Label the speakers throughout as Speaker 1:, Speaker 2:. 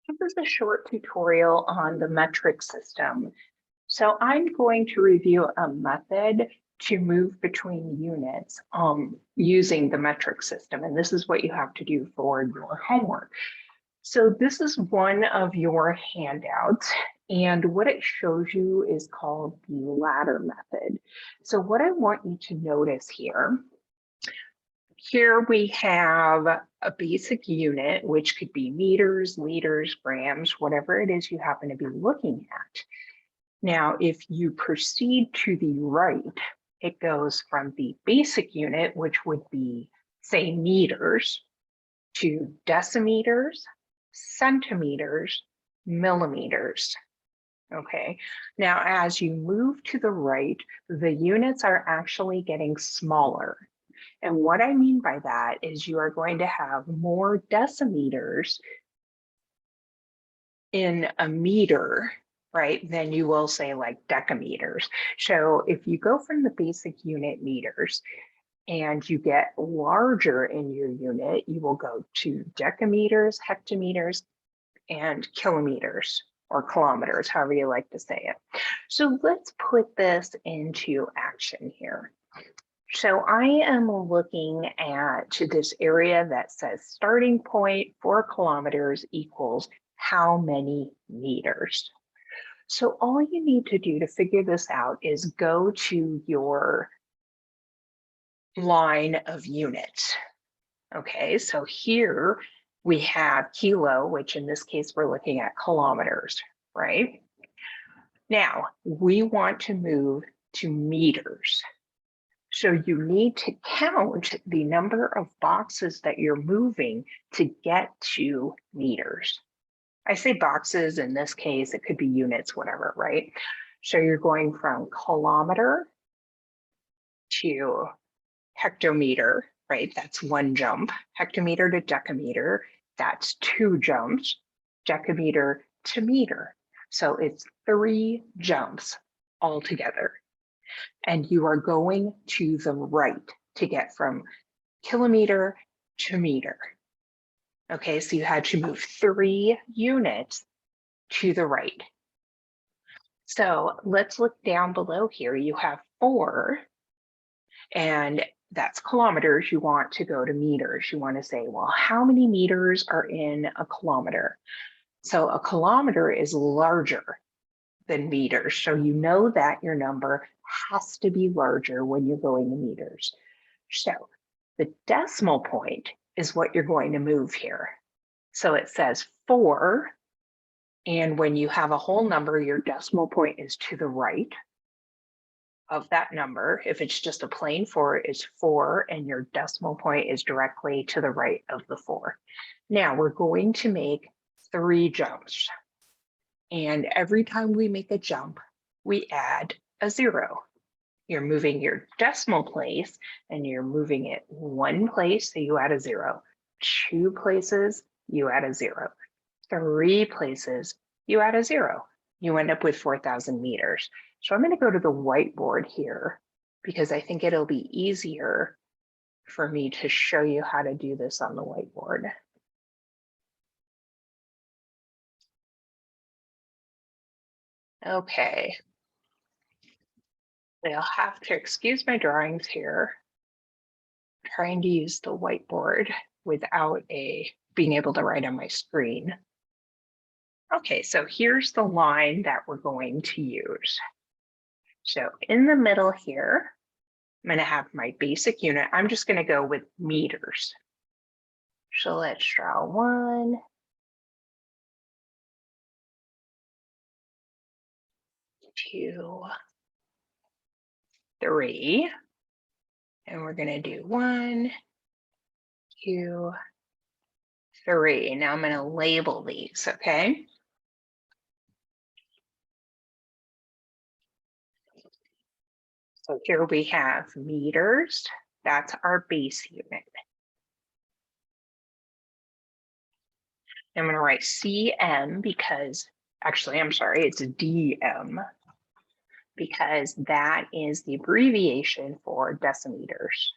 Speaker 1: This is a short tutorial on the metric system. So I'm going to review a method to move between units using the metric system. And this is what you have to do for your homework. So this is one of your handouts. And what it shows you is called the ladder method. So what I want you to notice here we have a basic unit, which could be meters, liters, grams, whatever it is you happen to be looking at. Now, if you proceed to the right, it goes from the basic unit, which would be, say, meters, to decimeters, centimeters, millimeters. Okay, now as you move to the right, the units are actually getting smaller. And what I mean by that is you are going to have more decimeters in a meter, right, than you will say like decameters. So if you go from the basic unit meters and you get larger in your unit, you will go to decameters, hectometers, and kilometers or kilometers, however you like to say it. So let's put this into action here. So I am looking at this area that says starting point 4 kilometers equals how many meters. So all you need to do to figure this out is go to your line of units. Okay, so here we have kilo, which in this case we're looking at kilometers, right? Now we want to move to meters. So you need to count the number of boxes that you're moving to get to meters. I say boxes, in this case, it could be units, whatever, right? So you're going from kilometer to hectometer, right? That's one jump. Hectometer to decameter, that's two jumps. Decameter to meter. So it's 3 jumps altogether. And you are going to the right to get from kilometer to meter. Okay, so you had to move 3 units to the right. So let's look down below here. You have 4, and that's kilometers. You want to go to meters. You want to say, well, how many meters are in a kilometer? So a kilometer is larger than meters. So you know that your number has to be larger when you're going to meters. So the decimal point is what you're going to move here. So it says 4, and when you have a whole number, your decimal point is to the right of that number. If it's just a plain 4, it's 4, and your decimal point is directly to the right of the 4. Now we're going to make 3 jumps. And every time we make a jump, we add a 0. You're moving your decimal place and you're moving it 1 place, so you add a 0. 2 places, you add a 0. 3 places, you add a 0. You end up with 4,000 meters. So I'm going to go to the whiteboard here because I think it'll be easier for me to show you how to do this on the whiteboard. Okay. You'll have to excuse my drawings here. I'm trying to use the whiteboard without being able to write on my screen. Okay, so here's the line that we're going to use. So in the middle here, I'm going to have my basic unit. I'm just going to go with meters. So let's draw 1, 2, 3, and we're going to do 1, 2, 3. Now I'm going to label these, okay? So here we have meters. That's our base unit. I'm going to write CM because, actually, I'm sorry, it's DM because that is the abbreviation for decimeters.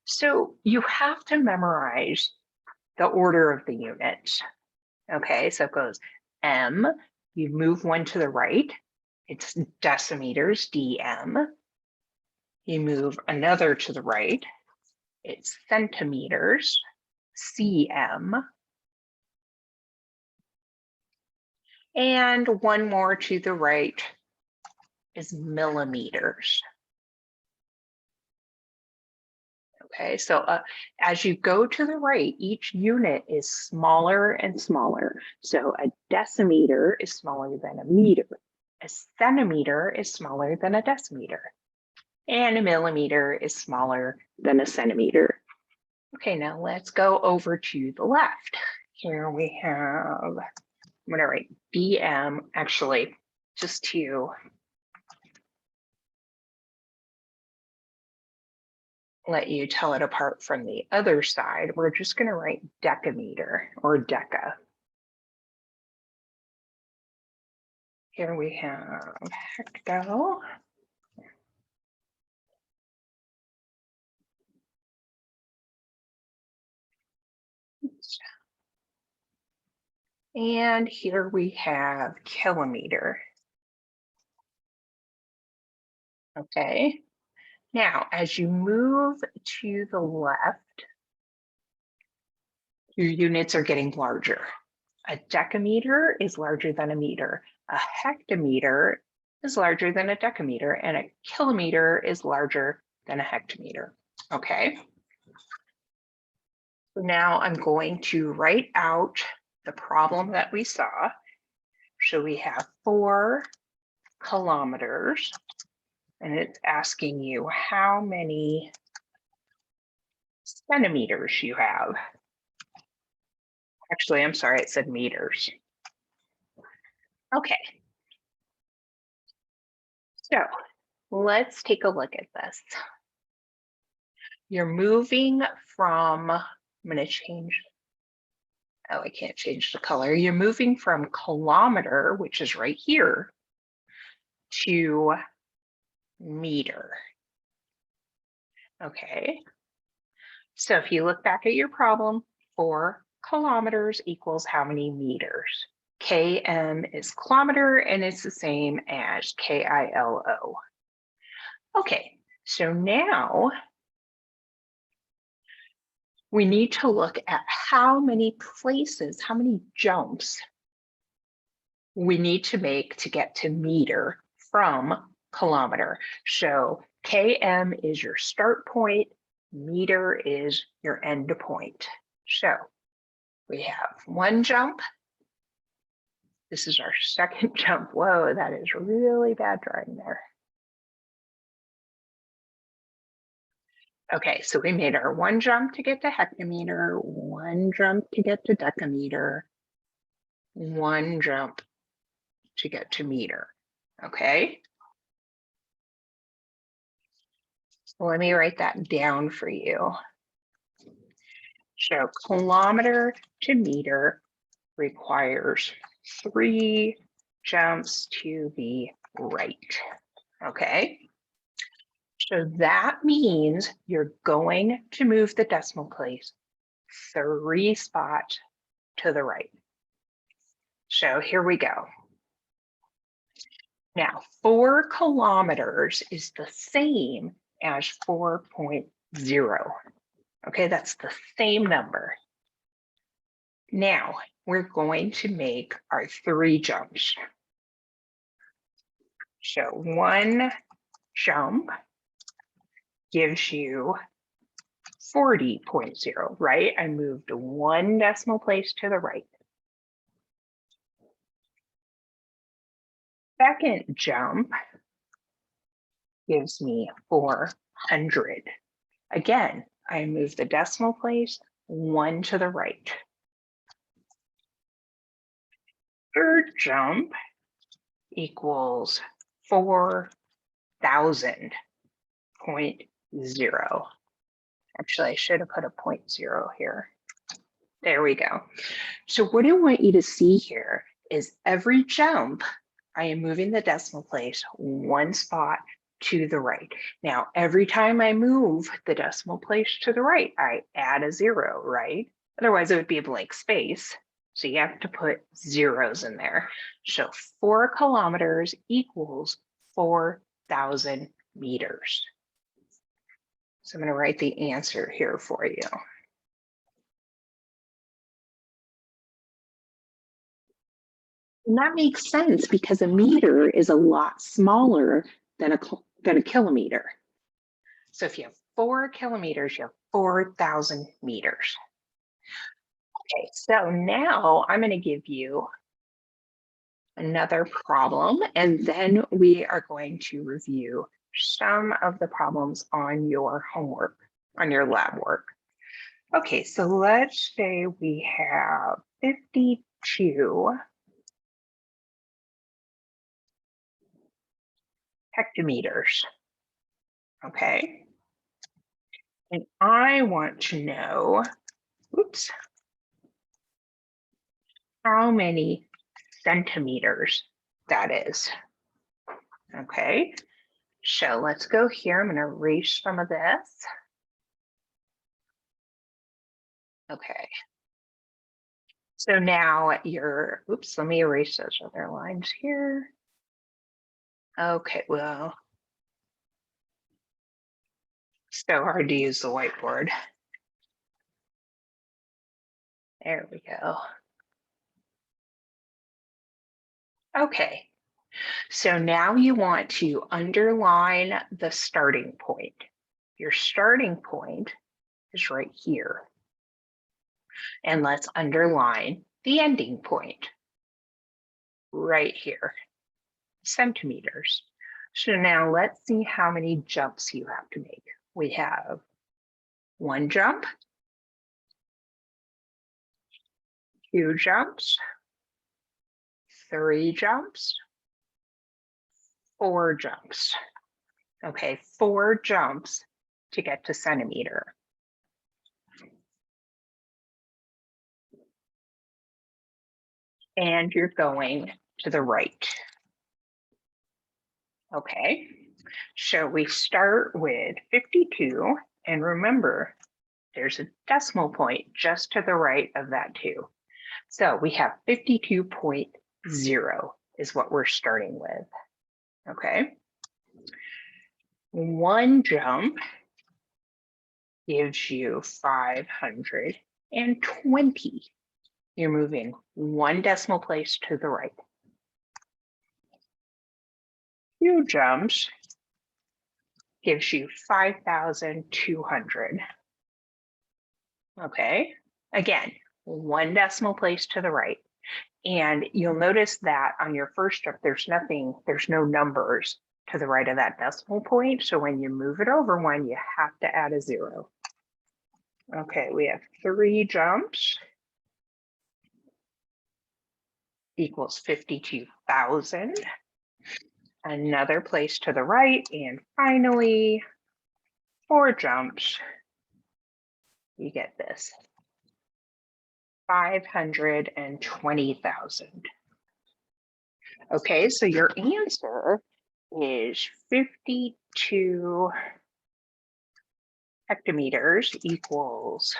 Speaker 1: So you have to memorize the order of the units. Okay, so it goes M, you move one to the right, it's decimeters, DM. You move another to the right, it's centimeters, cm. And one more to the right is millimeters. Okay, so as you go to the right, each unit is smaller and smaller. So a decimeter is smaller than a meter. A centimeter is smaller than a decimeter. And a millimeter is smaller than a centimeter. Okay, now let's go over to the left. Here we have, I'm gonna write BM, actually, just to let you tell it apart from the other side, we're just gonna write decameter or deca. Here we have hecto. And here we have kilometer. Okay. Now, as you move to the left, your units are getting larger. A decameter is larger than a meter. A hectometer is larger than a decameter, and a kilometer is larger than a hectometer. Okay. So now I'm going to write out the problem that we saw. So we have 4 kilometers, and it's asking you how many centimeters you have. Actually, I'm sorry, it said meters. Okay. So let's take a look at this. You're moving from, I'm going to change. Oh, I can't change the color. You're moving from kilometer, which is right here, to meter. Okay. So if you look back at your problem, 4 kilometers equals how many meters? km is kilometer, and it's the same as KILO. Okay, so now we need to look at how many places, how many jumps we need to make to get to meter from kilometer. So km is your start point, meter is your end point. So we have 1 jump. This is our second jump. Whoa, that is really bad drawing there. Okay, so we made our 1 jump to get to hectometer, 1 jump to get to decameter, 1 jump to get to meter. Okay. So let me write that down for you. So kilometer to meter requires 3 jumps to the right. Okay. So that means you're going to move the decimal place 3 spots to the right. So here we go. Now, 4 kilometers is the same as 4.0. Okay, that's the same number. Now, we're going to make our 3 jumps. So 1 jump gives you 40.0, right? I moved 1 decimal place to the right. Second jump gives me 400. Again, I move the decimal place 1 to the right. Third jump equals 4,000.0. Actually, I should have put a 0.0 here. There we go. So what I want you to see here is every jump, I am moving the decimal place 1 spot to the right. Now, every time I move the decimal place to the right, I add a 0, right? Otherwise, it would be a blank space. So you have to put zeros in there. So 4 kilometers equals 4,000 meters. So I'm going to write the answer here for you. And that makes sense because a meter is a lot smaller than a kilometer. So if you have 4 kilometers, you have 4,000 meters. Okay, so now I'm going to give you another problem, and then we are going to review some of the problems on your homework, on your lab work. Okay, so let's say we have 52 hectometers. Okay, and I want to know, oops, how many centimeters that is. Okay, so let's go here. I'm going to erase some of this. Okay. So now you're, oops, let me erase those other lines here. Okay, well, so hard to use the whiteboard. There we go. Okay, so now you want to underline the starting point. Your starting point is right here. And let's underline the ending point right here, centimeters. So now let's see how many jumps you have to make. We have 1 jump, 2 jumps, 3 jumps, 4 jumps. Okay, 4 jumps to get to centimeter. And you're going to the right. Okay, so we start with 52, and remember, there's a decimal point just to the right of that 2. So we have 52.0 is what we're starting with. Okay, 1 jump gives you 520. You're moving 1 decimal place to the right. 2 jumps gives you 5,200. Okay, again, 1 decimal place to the right. And you'll notice that on your first jump, there's no numbers to the right of that decimal point. So when you move it over 1, you have to add a 0. Okay, we have 3 jumps equals 52,000. Another place to the right, and finally 4 jumps, you get this, 520,000. Okay, so your answer is 52 hectometers equals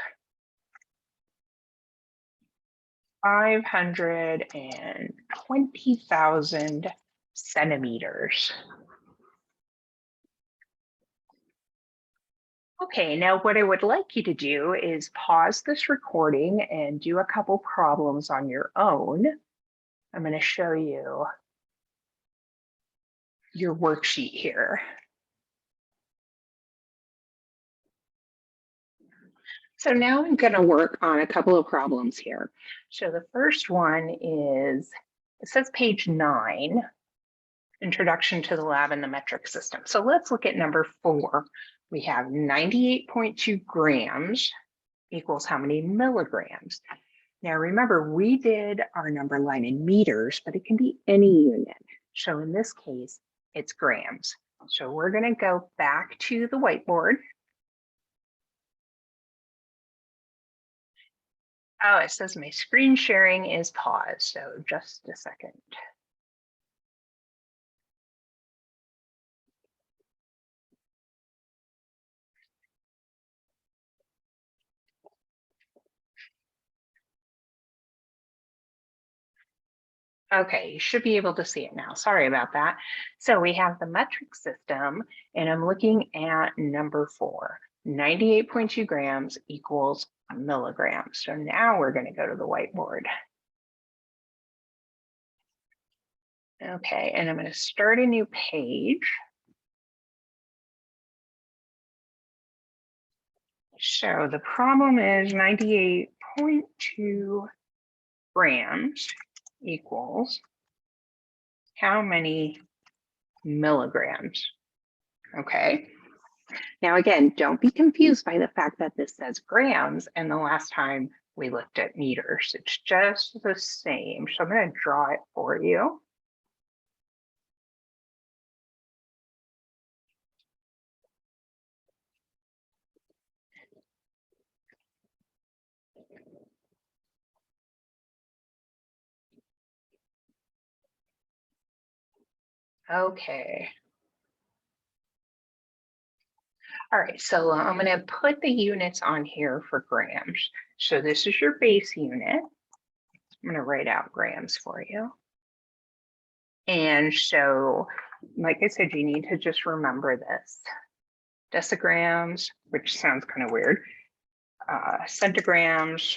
Speaker 1: 520,000 centimeters. Okay, now what I would like you to do is pause this recording and do a couple problems on your own. I'm going to show you your worksheet here. So now I'm going to work on a couple of problems here. So the first one is, it says page 9, Introduction to the Lab and the Metric System. So let's look at number 4. We have 98.2 grams equals how many milligrams? Now remember, we did our number line in meters, but it can be any unit. So in this case, it's grams. So we're going to go back to the whiteboard. Oh, it says my screen sharing is paused, so just a second. Okay, you should be able to see it now. Sorry about that. So we have the metric system, and I'm looking at number 4. 98.2 grams equals a milligram. So now we're going to go to the whiteboard. Okay, and I'm going to start a new page. So the problem is 98.2 grams equals how many milligrams? Okay. Now, again, don't be confused by the fact that this says grams and the last time we looked at meters. It's just the same. So I'm going to draw it for you. Okay. All right, so I'm going to put the units on here for grams. So this is your base unit. I'm going to write out grams for you. And so, like I said, you need to just remember this. Decigrams, which sounds kind of weird, centigrams,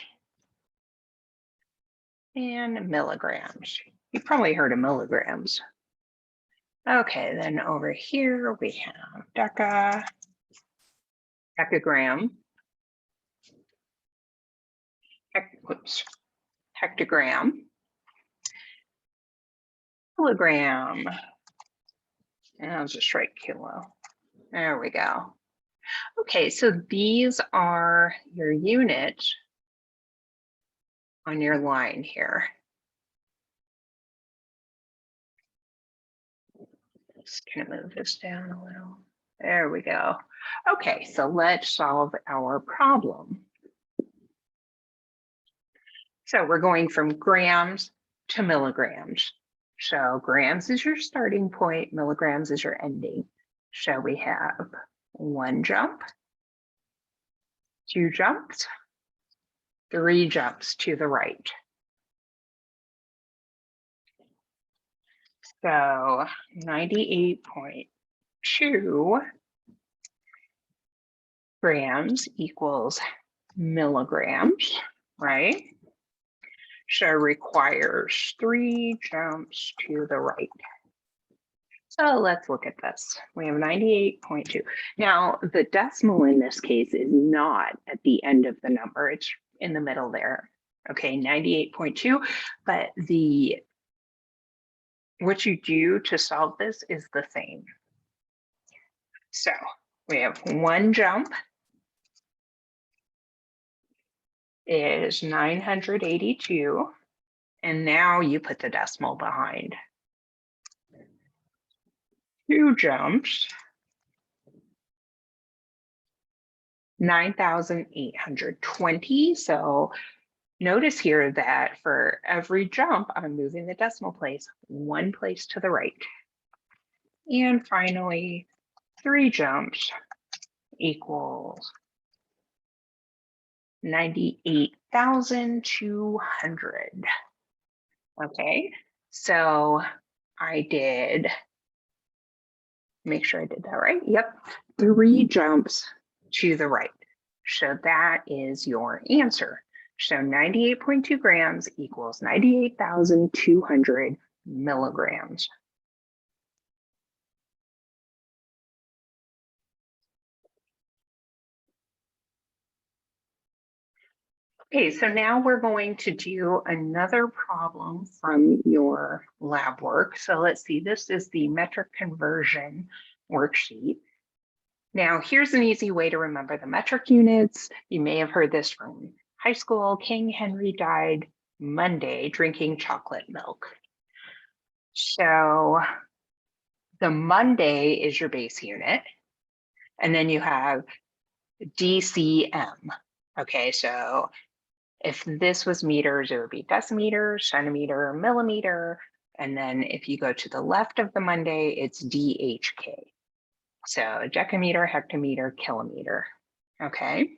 Speaker 1: and milligrams. You've probably heard of milligrams. Okay, then over here we have decagram, hectogram, kilogram, and I'll just write kilo. There we go. Okay, so these are your units on your line here. Just gonna move this down a little. There we go. Okay, so let's solve our problem. So we're going from grams to milligrams. So grams is your starting point, milligrams is your ending. So we have 1 jump, 2 jumps, 3 jumps to the right. So 98.2 grams equals milligrams, right? So requires 3 jumps to the right. So let's look at this. We have 98.2. Now, the decimal in this case is not at the end of the number. It's in the middle there. Okay, 98.2, but what you do to solve this is the same. So we have 1 jump is 982, and now you put the decimal behind. 2 jumps, 9,820. So notice here that for every jump, I'm moving the decimal place 1 place to the right. And finally, 3 jumps equals 98,200. Okay, so I did, make sure I did that right. Yep, 3 jumps to the right. So that is your answer. So 98.2 grams equals 98,200 milligrams. Okay, so now we're going to do another problem from your lab work. So let's see, this is the metric conversion worksheet. Now, here's an easy way to remember the metric units. You may have heard this from high school. King Henry died Monday drinking chocolate milk. So the Monday is your base unit. And then you have DCM. Okay, so if this was meters, it would be decimeter, centimeter, millimeter. And then if you go to the left of the Monday, it's DHK. So decameter, hectometer, kilometer. Okay.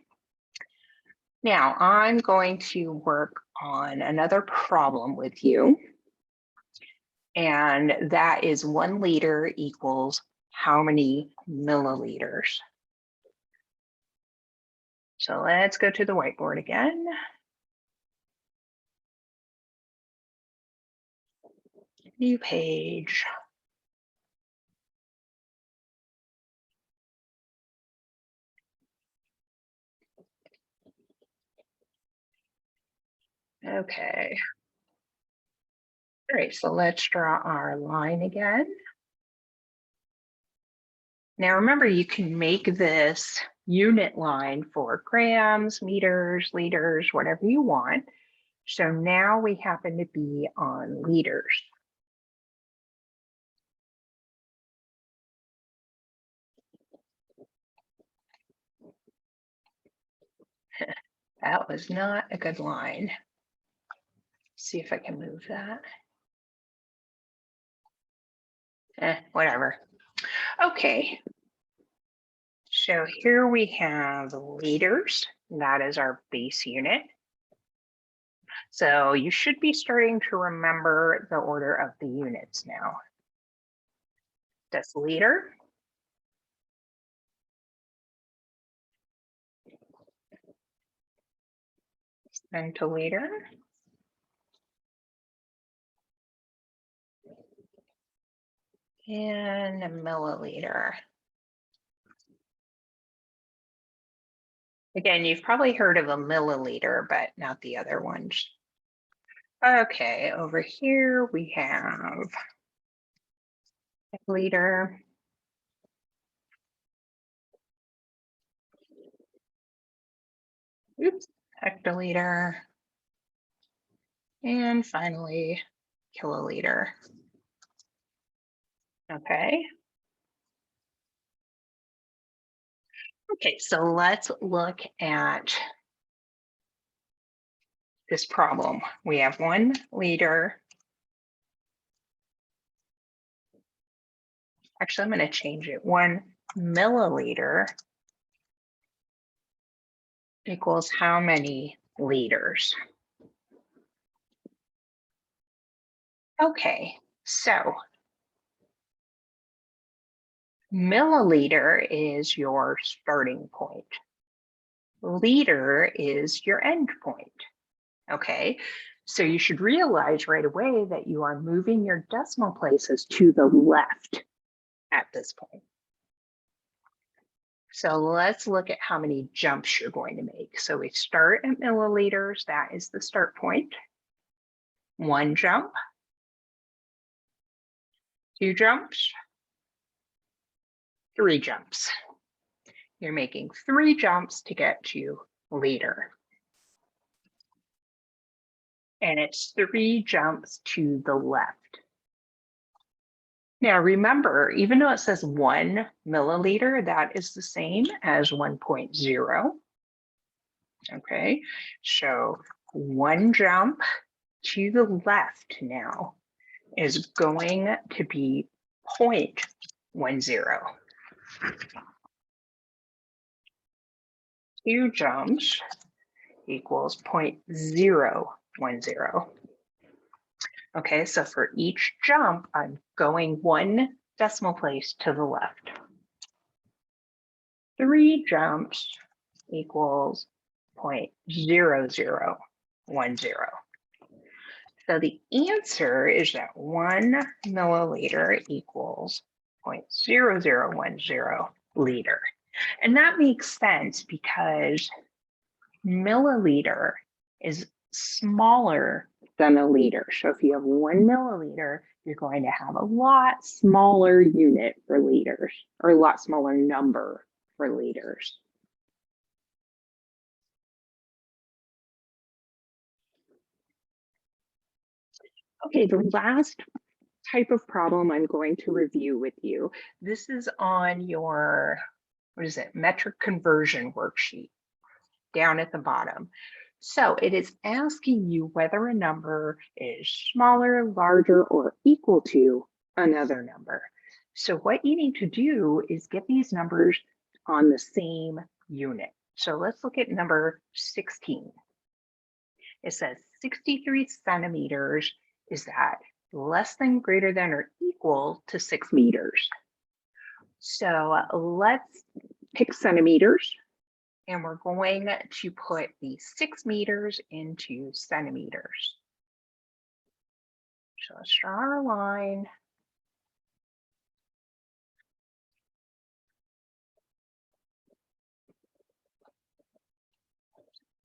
Speaker 1: Now I'm going to work on another problem with you. And that is 1 liter equals how many milliliters? So let's go to the whiteboard again. New page. Okay. All right, so let's draw our line again. Now remember, you can make this unit line for grams, meters, liters, whatever you want. So now we happen to be on liters. That was not a good line. See if I can move that. Whatever. Okay. So here we have liters. That is our base unit. So you should be starting to remember the order of the units now. Deciliter. Centiliter. And a milliliter. Again, you've probably heard of a milliliter, but not the other ones. Okay, over here we have liter. Oops, hectoliter. And finally, kiloliter. Okay. Okay, so let's look at this problem. We have 1 liter. Actually, I'm going to change it. 1 milliliter equals how many liters? Okay, so milliliter is your starting point. Liter is your end point. Okay, so you should realize right away that you are moving your decimal places to the left at this point. So let's look at how many jumps you're going to make. So we start at milliliters. That is the start point. 1 jump, 2 jumps, 3 jumps. You're making 3 jumps to get to liter. And it's 3 jumps to the left. Now remember, even though it says 1 milliliter, that is the same as 1.0. Okay, so 1 jump to the left now is going to be 0.10. 2 jumps equals 0.010. Okay, so for each jump, I'm going 1 decimal place to the left. 3 jumps equals 0.0010. So the answer is that 1 milliliter equals 0.0010 liter. And that makes sense because milliliter is smaller than a liter. So if you have 1 milliliter, you're going to have a lot smaller unit for liters, or a lot smaller number for liters. Okay, the last type of problem I'm going to review with you. This is on your, what is it, metric conversion worksheet down at the bottom. So it is asking you whether a number is smaller, larger, or equal to another number. So what you need to do is get these numbers on the same unit. So let's look at number 16. It says 63 centimeters is that less than, greater than, or equal to 6 meters. So let's pick centimeters, and we're going to put the 6 meters into centimeters. So let's draw our line.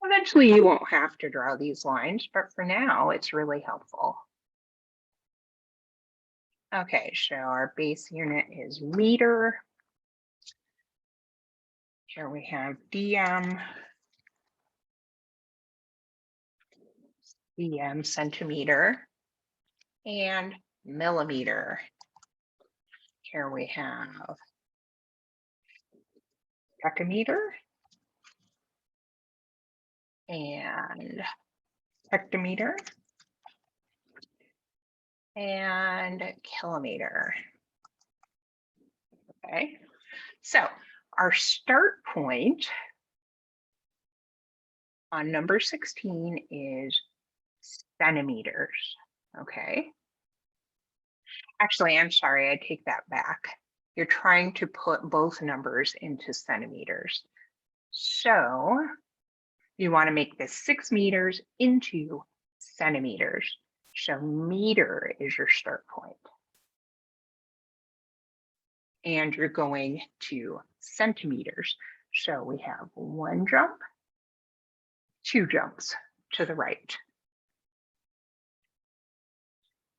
Speaker 1: Eventually you won't have to draw these lines, but for now it's really helpful. Okay, so our base unit is meter. Here we have dm, dm centimeter, and millimeter. Here we have decameter and hectometer and kilometer. Okay, so our start point on number 16 is centimeters. Okay, actually, I'm sorry, I take that back. You're trying to put both numbers into centimeters. So you want to make this 6 meters into centimeters. So meter is your start point. And you're going to centimeters. So we have 1 jump, 2 jumps to the right.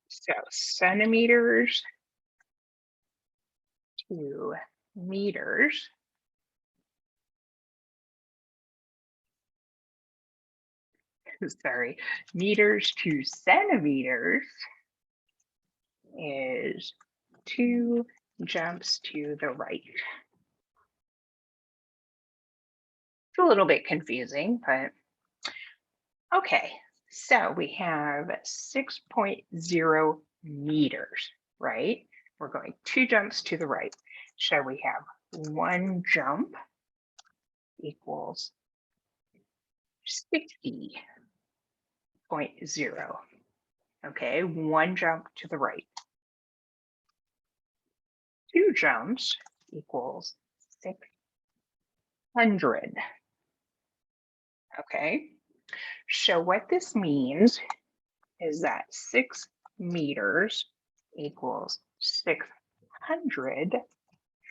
Speaker 1: So centimeters to meters. Sorry, meters to centimeters is 2 jumps to the right. It's a little bit confusing, but okay. So we have 6.0 meters, right? We're going 2 jumps to the right. So we have 1 jump equals 60.0. Okay, 1 jump to the right. 2 jumps equals 600. Okay, so what this means is that 6 meters equals 600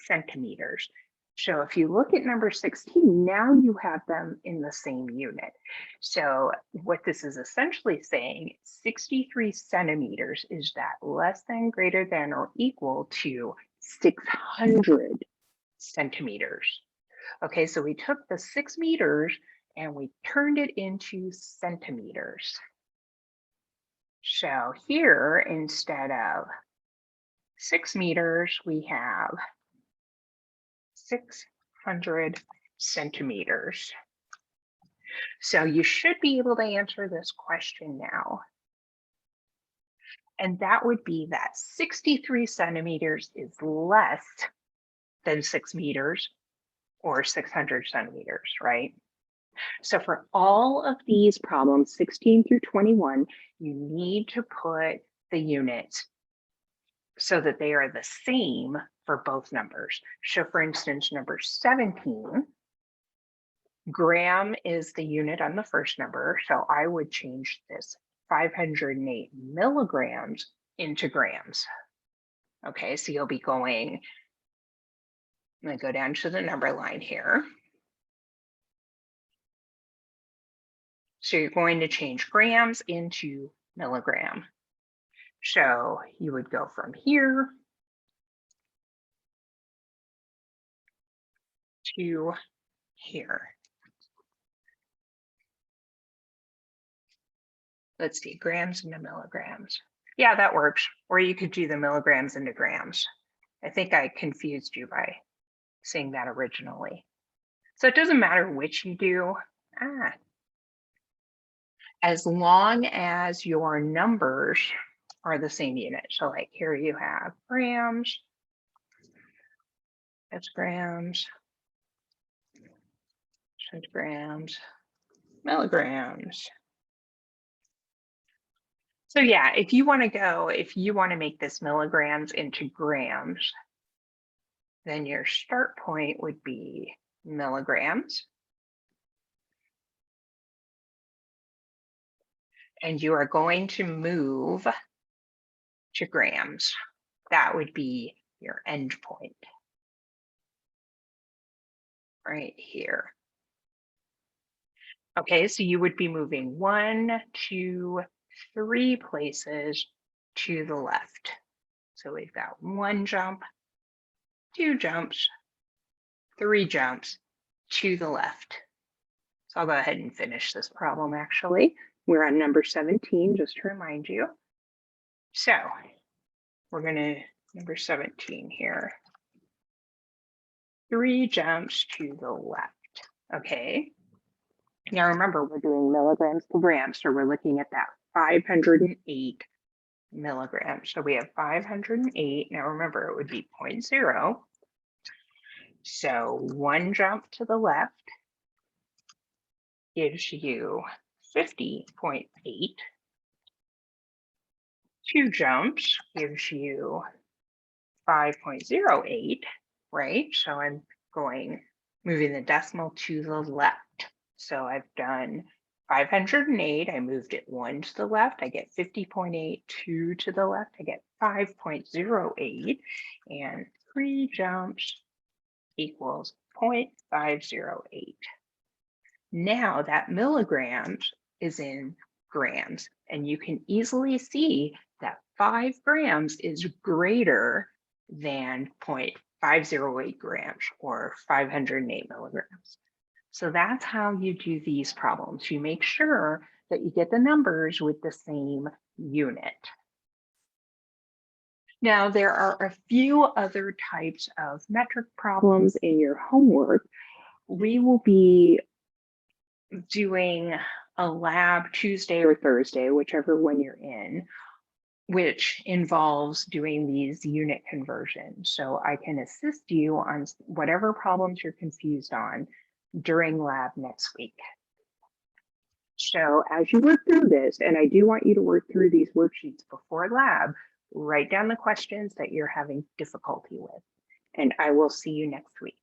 Speaker 1: centimeters. So if you look at number 16, now you have them in the same unit. So what this is essentially saying, 63 centimeters is that less than, greater than, or equal to 600 centimeters. Okay, so we took the 6 meters and we turned it into centimeters. So here, instead of 6 meters, we have 600 centimeters. So you should be able to answer this question now. And that would be that 63 centimeters is less than 6 meters or 600 centimeters, right? So for all of these problems, 16 through 21, you need to put the units so that they are the same for both numbers. So for instance, number 17, gram is the unit on the first number. So I would change this 508 milligrams into grams. Okay, so you'll be going, I'm going to go down to the number line here. So you're going to change grams into milligram. So you would go from here to here. Let's see, grams into milligrams. Yeah, that works. Or you could do the milligrams into grams. I think I confused you by saying that originally. So it doesn't matter which you do. As long as your numbers are the same unit. So like here you have grams, that's grams, centigrams, milligrams. So yeah, if you want to make this milligrams into grams, then your start point would be milligrams. And you are going to move to grams. That would be your end point right here. Okay, so you would be moving 1, 2, 3 places to the left. So we've got 1 jump, 2 jumps, 3 jumps to the left. So I'll go ahead and finish this problem actually. We're on number 17, just to remind you. So we're gonna, number 17 here. 3 jumps to the left, okay? Now remember, we're doing milligrams per gram, so we're looking at that 508 milligrams. So we have 508. Now remember, it would be 0.0. So 1 jump to the left gives you 50.8. 2 jumps gives you 5.08, right? So I'm moving the decimal to the left. So I've done 508, I moved it 1 to the left, I get 50.8, 2 to the left, I get 5.08, and 3 jumps equals 0.508. Now that milligrams is in grams, and you can easily see that 5 grams is greater than 0.508 grams or 508 milligrams. So that's how you do these problems. You make sure that you get the numbers with the same unit. Now, there are a few other types of metric problems in your homework. We will be doing a lab Tuesday or Thursday, whichever one you're in, which involves doing these unit conversions. So I can assist you on whatever problems you're confused on during lab next week. So as you work through this, and I do want you to work through these worksheets before lab, write down the questions that you're having difficulty with, and I will see you next week.